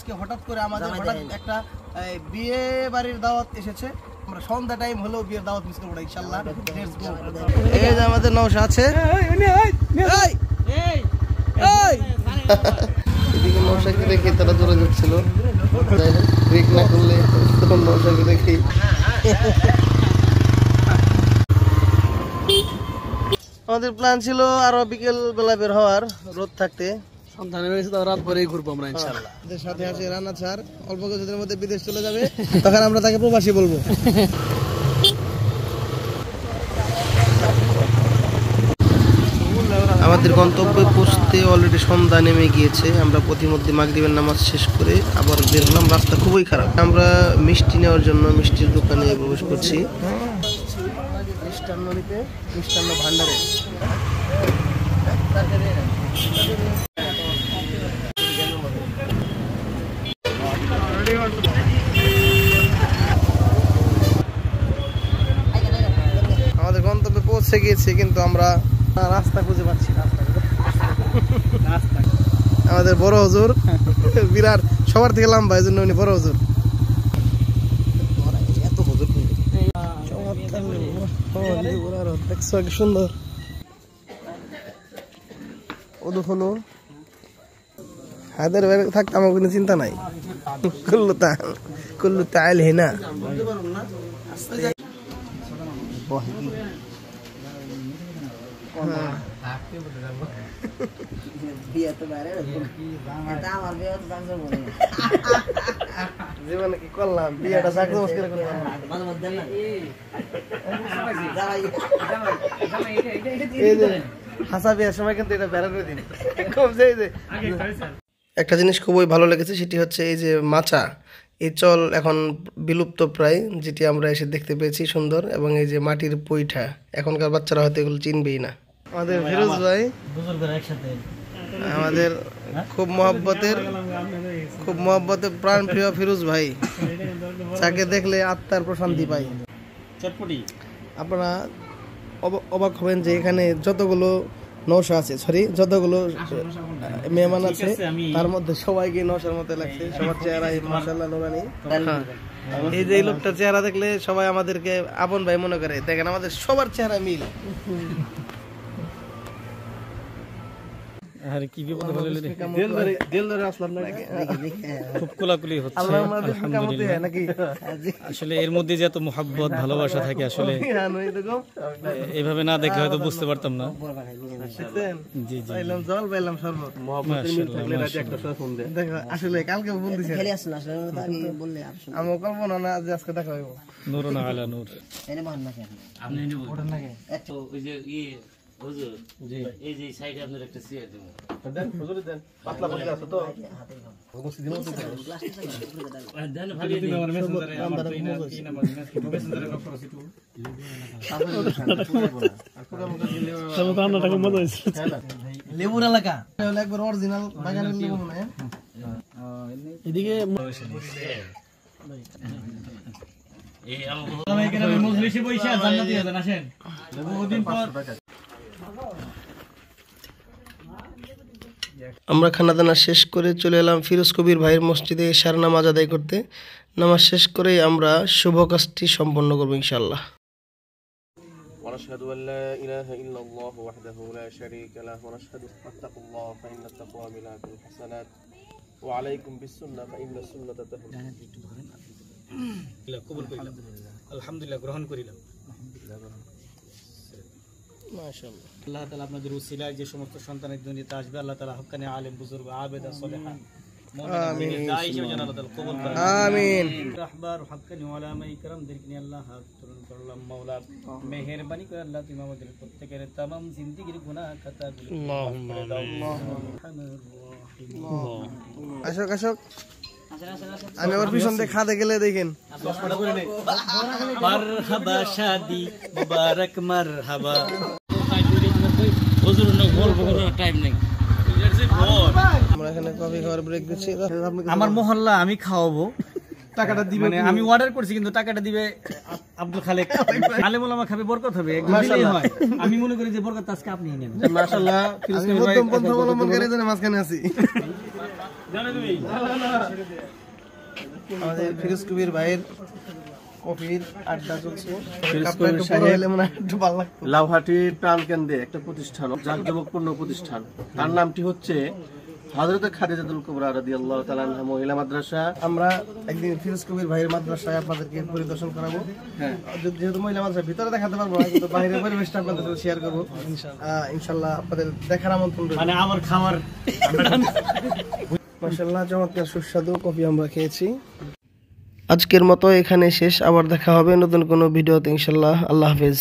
আজকে হঠাৎ করে আমাদের একটা বিয়ে বাড়ির দাওয়াত এসেছে। আমরা সন্ধ্যা টাইম হলেও বিয়ের দাওয়াত মিস করবো না ইনশাআল্লাহ। এই যে আমাদের নৌশা আছে, এদিকে নৌশাকে রেখে তারা দৌড়ে যাচ্ছিল, ব্রেক না করলে নৌশাকে রেখে। আমাদের প্ল্যান ছিল আরো বিকেল বেলা বের হওয়ার, রোদ থাকতে। রাত পরেই ঘুরবো আমরা ইনশাআল্লাহ। সাথে আছে রানা স্যার, অল্প কিছুদিনের মধ্যে বিদেশ চলে যাবে, তখন আমরা তাকে প্রবাসী বলবো। আমাদের গন্তব্যে পৌঁছতে অলরেডি সন্ধ্যা নেমে গিয়েছে। আমরা প্রতিমধ্যে মাগরিবের নামাজ শেষ করে আবার বের হলাম। রাস্তা খুবই খারাপ। আমরা মিষ্টি নেওয়ার জন্য মিষ্টির দোকানে প্রবেশ করছি, মিষ্টান্ন নিতে, মিষ্টান্ন ভান্ডারে। আমাদের গন্তব্যে পৌঁছে গিয়েছি, কিন্তু আমরা রাস্তা খুঁজে পাচ্ছি না। আমাদের বড় হুজুর বিরাট, সবার থেকে লম্বা, এই জন্য উনি বড় হুজুর। দেখছো কি সুন্দর ওদুখনো হায়দার বাইরে থাকতে আমার কোনো চিন্তা নাই। কুল্লু তাইল হেনা জীবনে কি করলাম, বিয়েটা চাকরি মুশকিল করলাম। হাসা বিয়ের সময় কিন্তু এটা বেড়ানোর দিন। একটা জিনিস খুবই ভালো লেগেছে, সেটি হচ্ছে এই যে মাচা, এই চল এখন বিলুপ্ত প্রায়, যেটি আমরা এসে দেখতে পেয়েছি সুন্দর। এবং এই যে মাটির পৈঠা, এখনকার বাচ্চারা হয়তো এগুলো চিনবেই না। আমাদের ফিরোজ ভাই, আমাদের খুব মহব্বতের প্রাণ প্রিয় ফিরোজ ভাই, যাকে দেখলে আত্মার প্রশান্তি পাই। আপনারা অবাক হবেন যে এখানে যতগুলো নৌশা আছে, যতগুলো মেহমান আছে, তার মধ্যে সবাইকে নৌশার মতো লাগছে। সবার চেহারা মাশাআল্লাহ নুরানি। এই যে লোকটা চেহারা দেখলে সবাই আমাদেরকে আপন ভাই মনে করে। দেখেন আমাদের সবার চেহারা মিল। আরে কি বিপদ হলো রে, দিল ধরে আসলাম না, খুব কোলাকুলি হচ্ছে আলহামদুলিল্লাহ। নাকি আসলে এর মধ্যে যে এত মুহাব্বত ভালোবাসা থাকে, আসলে এইভাবে না দেখলে হয়তো বুঝতে পারতাম না। জি জি, পাইলাম জল, পাইলাম শরবত, মুহাব্বতের মিল থাকলে রাতে একটা ফোন দেয়। দেখো আসলে কালকে ফোন দিছে, খালি আসল আসলে আগে বললে আমি কল্পনা না যে আজকে দেখা হইব। নূর না আলা নূর, এনে মান না কেন আপনি এনে ওঠেন না কেন? তো ওই যে হুজুর, জি এই যে সাইডে আপনার একটা চেয়ার দেব, দেন হুজুর দেন, পাতলা পাতলা আছে তো বসে দিন তো দেন। ভালো দিন আমার মেসেঞ্জারে, আমার তো ইনা কি নাম আছে, মেসেঞ্জারে লক করছি তো সব কামনাটাকে মজা হইছে। লেবুর এলাকা হলো একবার অরিজিনাল বাগানের লেবু না। এদিকে এই আমরা এখানে মজলিসে বইসা জান্নাতি হবেন, আসেন বহুদিন পর। আমরা খানা দানা শেষ করে চলে এলাম ফিরোজ কবির ভাইয়ের মসজিদে ইশার নামাজ আদায় করতে। নামাজ শেষ করেই আমরা শুভ কাজটি সম্পন্ন করব ইনশাআল্লাহ। ونشهد أن لا إله إلا الله وحده لا شريك له ونشهد واتقوا الله فإن التقوى ملاك الحسنات وعليكم بالسنة فإن السنة تهدي। কবুল করিলাম, আলহামদুলিল্লাহ গ্রহণ করিলাম, মাশাআল্লাহ। আল্লাহ তাআলা আপনাদের উসিলায় যে সমস্ত সন্তানের দুনিয়াতে আসবে, আল্লাহ তাআলা হক্কানি আলেম বুজুর্গ আবেদা সলিহা মুমিন দাঈ হিসেবে যেন আল্লাহ তাআলা কবুল করেন, আমিন। রাহবার হক্কানি ওলামায়ে কিরামদেরকে নিয়ে আল্লাহ হাত তুলন করলাম। মাওলা মেহেরবানি করে আল্লাহ তুমি আমাদের প্রত্যেকের तमाम জিন্দেগীর গুনাহ খাতাগুলো আল্লাহুম্মা আশক আশক আমি ওর পিছন দিয়ে খাতে গেলে দেখেন মারহাবা শাদি মুবারক মারহাবা। হুজুর না গল্প করার টাইম নেই, আমরা এখানে কফি খাওয়ার ব্রেক দিচ্ছি। আমার মহল্লা আমি খাওয়াবো, টাকাটা দিবে, মানে আমি অর্ডার করছি কিন্তু টাকাটা দিবে আব্দুল খালেক। আলেম ওলামা খাবে, বরকত হবে, দিলেই হয়। আমি মনে করি যে বরকত আজকে আপনি নেন। মাশাআল্লাহ, আমি মধ্যম পন্থা অবলম্বন করে জন্য মাঝখানে আছি। আমাদের ফিরোজ কবির ভাইয়ের কফির আড্ডা চলছে। লাউহাটি প্রাণকেন্দ্রে একটা প্রতিষ্ঠান, জাঁকজমকপূর্ণ প্রতিষ্ঠান, তার নামটি হচ্ছে হযরত খাদিজাতুল কুবরা রাদিয়াল্লাহু তাআলা আনহা মহিলা মাদ্রাসা। আমরা একদিন ফিরোজ কবির ভাইয়ের মাদ্রাসায় আপনাদেরকে পরিদর্শন করাবো। হ্যাঁ, যেহেতু মহিলা মাদ্রাসা ভিতরে দেখাতে পারবো না, কিন্তু বাইরের পরিবেশটা আপনাদের সাথে শেয়ার করবো ইনশাল্লাহ। আপনাদের দেখার আমন্ত্রণ রইল। মানে আমার খাবার মাশাআল্লাহ, চমৎকার সুস্বাদু কফি আমরা খেয়েছি। আজকের মতো এখানে শেষ, আবার দেখা হবে নতুন কোনো ভিডিওতে ইনশাল্লাহ। আল্লাহ হাফেজ।